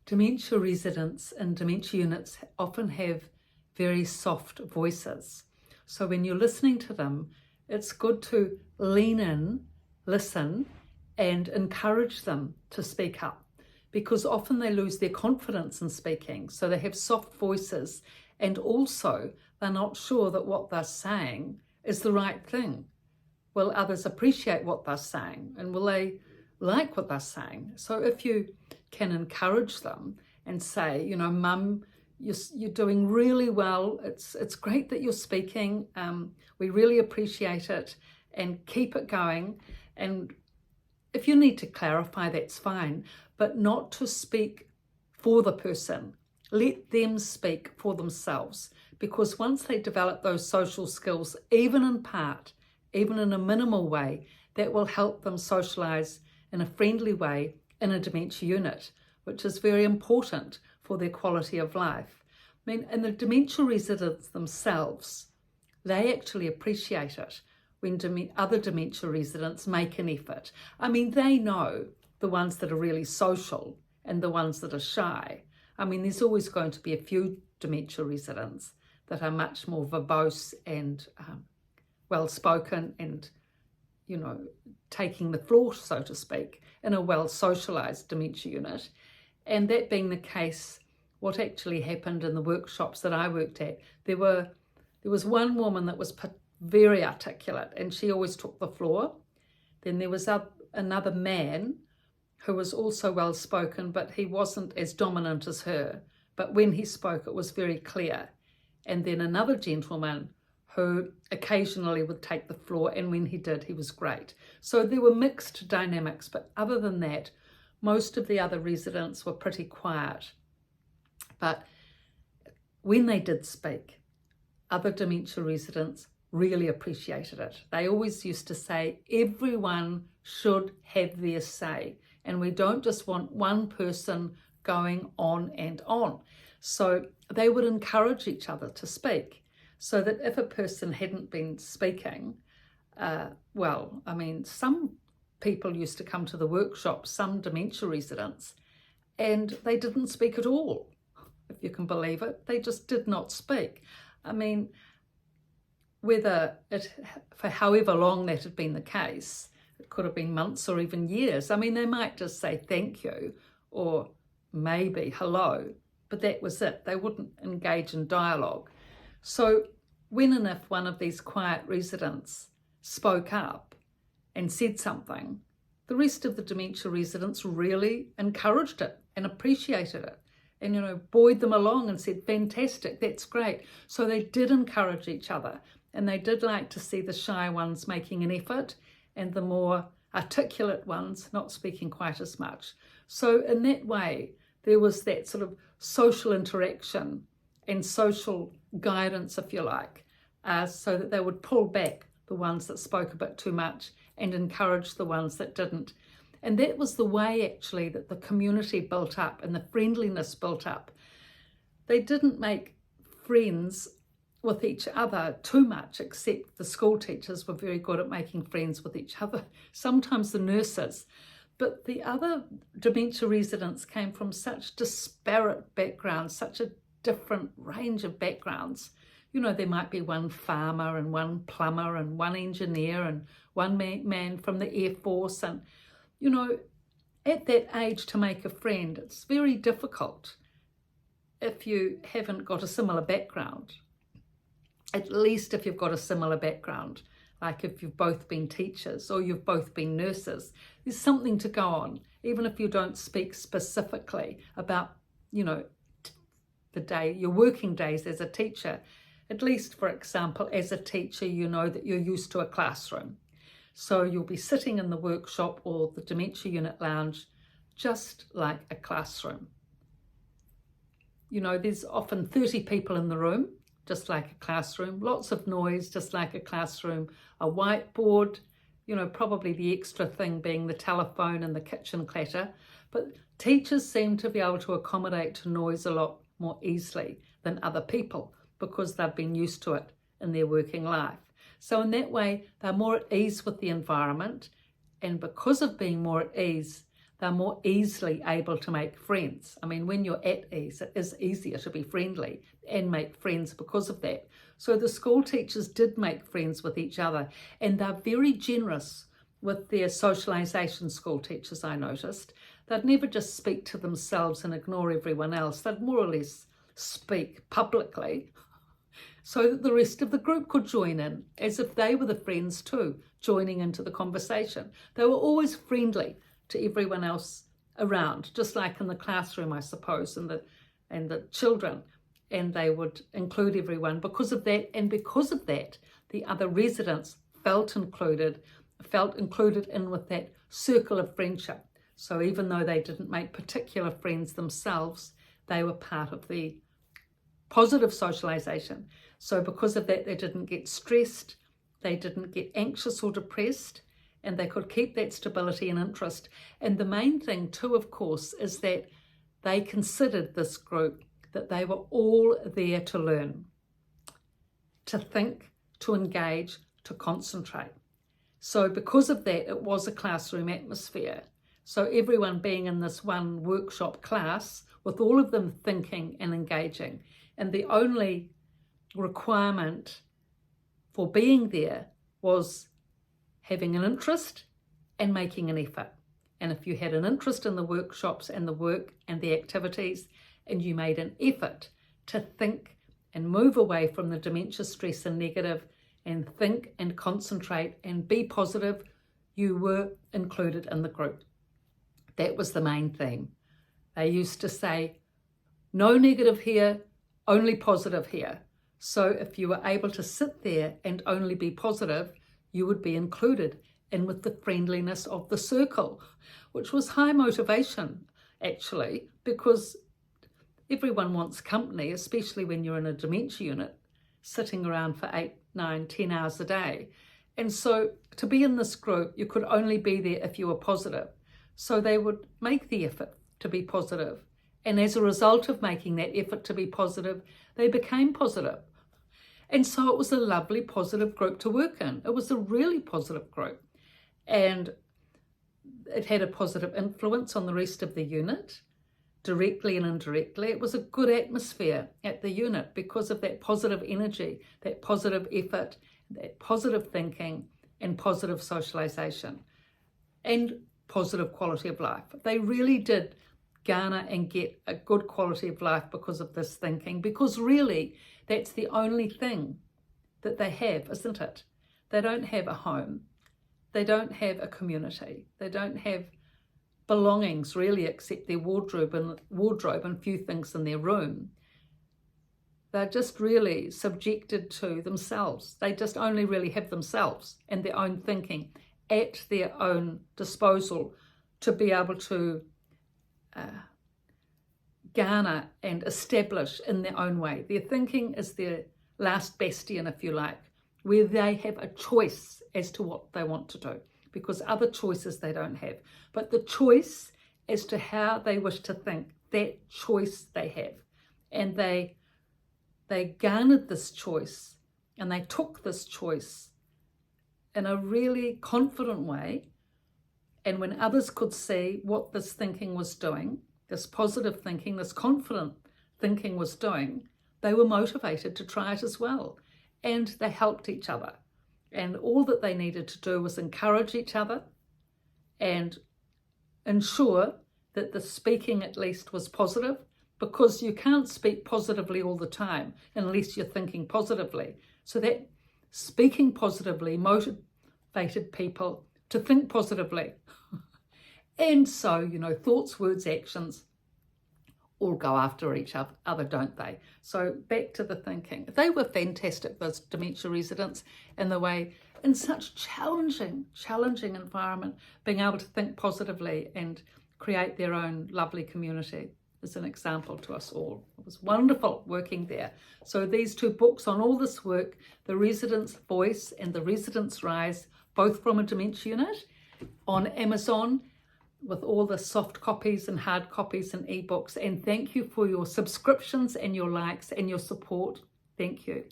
Dementia residents in dementia units often have very soft voices. So when you're listening to them, it's good to lean in, listen, and encourage them to speak up, because often they lose their confidence in speaking. So they have soft voices, and also they're not sure that what they're saying is the right thing. Will others appreciate what they're saying, and will they like what they're saying? So if you can encourage them and say, you know, Mum, you're doing really well. It's great that you're speaking. We really appreciate it, and keep it going. And if you need to clarify, that's fine, but not to speak for the person. Let them speak for themselves, because once they develop those social skills, even in part, even in a minimal way, that will help them socialise in a friendly way in a dementia unit, which is very important for their quality of life. I mean, and the dementia residents themselves, they actually appreciate it when other dementia residents make an effort. I mean, they know the ones that are really social and the ones that are shy. I mean, there's always going to be a few dementia residents that are much more verbose and well-spoken and, you know, taking the floor, so to speak, in a well-socialised dementia unit. And that being the case, what actually happened in the workshops that I worked at, there was one woman that was very articulate, and she always took the floor. Then there was another man who was also well-spoken, but he wasn't as dominant as her. But when he spoke, it was very clear. And then another gentleman who occasionally would take the floor, and when he did, he was great. So there were mixed dynamics, but other than that, most of the other residents were pretty quiet. But when they did speak, other dementia residents really appreciated it. They always used to say, everyone should have their say, and we don't just want one person going on and on. So they would encourage each other to speak, so that if a person hadn't been speaking, well, I mean, some people used to come to the workshop, some dementia residents, and they didn't speak at all, if you can believe it. They just did not speak. I mean, for however long that had been the case, it could have been months or even years. I mean, they might just say thank you or maybe hello, but that was it. They wouldn't engage in dialogue. So when and if one of these quiet residents spoke up and said something, the rest of the dementia residents really encouraged it and appreciated it, and, you know, buoyed them along and said, fantastic, that's great. So they did encourage each other, and they did like to see the shy ones making an effort and the more articulate ones not speaking quite as much. So in that way, there was that sort of social interaction and social guidance, if you like, so that they would pull back the ones that spoke a bit too much and encourage the ones that didn't. And that was the way, actually, that the community built up and the friendliness built up. They didn't make friends with each other too much, except the school teachers were very good at making friends with each other, sometimes the nurses. But the other dementia residents came from such disparate backgrounds, such a different range of backgrounds. You know, there might be one farmer and one plumber and one engineer and one man from the Air Force. And, you know, at that age to make a friend, it's very difficult if you haven't got a similar background. At least if you've got a similar background, like if you've both been teachers or you've both been nurses, there's something to go on, even if you don't speak specifically about, you know, your working days as a teacher. At least, for example, as a teacher, you know that you're used to a classroom. So you'll be sitting in the workshop or the dementia unit lounge just like a classroom. You know, there's often 30 people in the room, just like a classroom, lots of noise, just like a classroom, a whiteboard, you know, probably the extra thing being the telephone and the kitchen clatter. But teachers seem to be able to accommodate to noise a lot more easily than other people because they've been used to it in their working life. So in that way, they're more at ease with the environment, and because of being more at ease, they're more easily able to make friends. I mean, when you're at ease, it is easier to be friendly and make friends because of that. So the school teachers did make friends with each other, and they're very generous with their socialisation, school teachers, I noticed. They'd never just speak to themselves and ignore everyone else. They'd more or less speak publicly so that the rest of the group could join in, as if they were the friends too, joining into the conversation. They were always friendly to everyone else around, just like in the classroom, I suppose, and the children, and they would include everyone because of that. And because of that, the other residents felt included in with that circle of friendship. So even though they didn't make particular friends themselves, they were part of the positive socialization. So because of that, they didn't get stressed, they didn't get anxious or depressed, and they could keep that stability and interest. And the main thing too, of course, is that they considered, this group, that they were all there to learn, to think, to engage, to concentrate. So because of that, it was a classroom atmosphere. So everyone being in this one workshop class, with all of them thinking and engaging, and the only requirement for being there was having an interest and making an effort. And if you had an interest in the workshops and the work and the activities, and you made an effort to think and move away from the dementia, stress and negative, and think and concentrate and be positive, you were included in the group. That was the main theme. They used to say, no negative here, only positive here. So if you were able to sit there and only be positive, you would be included in with the friendliness of the circle, which was high motivation, actually, because everyone wants company, especially when you're in a dementia unit, sitting around for 8, 9, 10 hours a day. And so to be in this group, you could only be there if you were positive. So they would make the effort to be positive. And as a result of making that effort to be positive, they became positive. And so it was a lovely, positive group to work in. It was a really positive group. And it had a positive influence on the rest of the unit, directly and indirectly. It was a good atmosphere at the unit because of that positive energy, that positive effort, that positive thinking, and positive socialization, and positive quality of life. They really did garner and get a good quality of life because of this thinking, because really that's the only thing that they have, isn't it? They don't have a home. They don't have a community. They don't have belongings really, except their wardrobe and few things in their room. They're just really subjected to themselves. They just only really have themselves and their own thinking at their own disposal to be able to garner and establish in their own way. Their thinking is their last bastion, if you like, where they have a choice as to what they want to do, because other choices they don't have. But the choice as to how they wish to think, that choice they have. And they garnered this choice, and they took this choice in a really confident way. And when others could see what this thinking was doing, this positive thinking, this confident thinking was doing, they were motivated to try it as well. And they helped each other. And all that they needed to do was encourage each other and ensure that the speaking at least was positive, because you can't speak positively all the time unless you're thinking positively. So that speaking positively motivated people to think positively. And so, thoughts, words, actions all go after each other, don't they? So back to the thinking. They were fantastic, those dementia residents, in the way, in such challenging environment, being able to think positively and create their own lovely community is an example to us all. It was wonderful working there. So these two books on all this work, The Resident's Voice and The Resident's Rise, both from a dementia unit, on Amazon, with all the soft copies and hard copies and ebooks. And thank you for your subscriptions and your likes and your support. Thank you.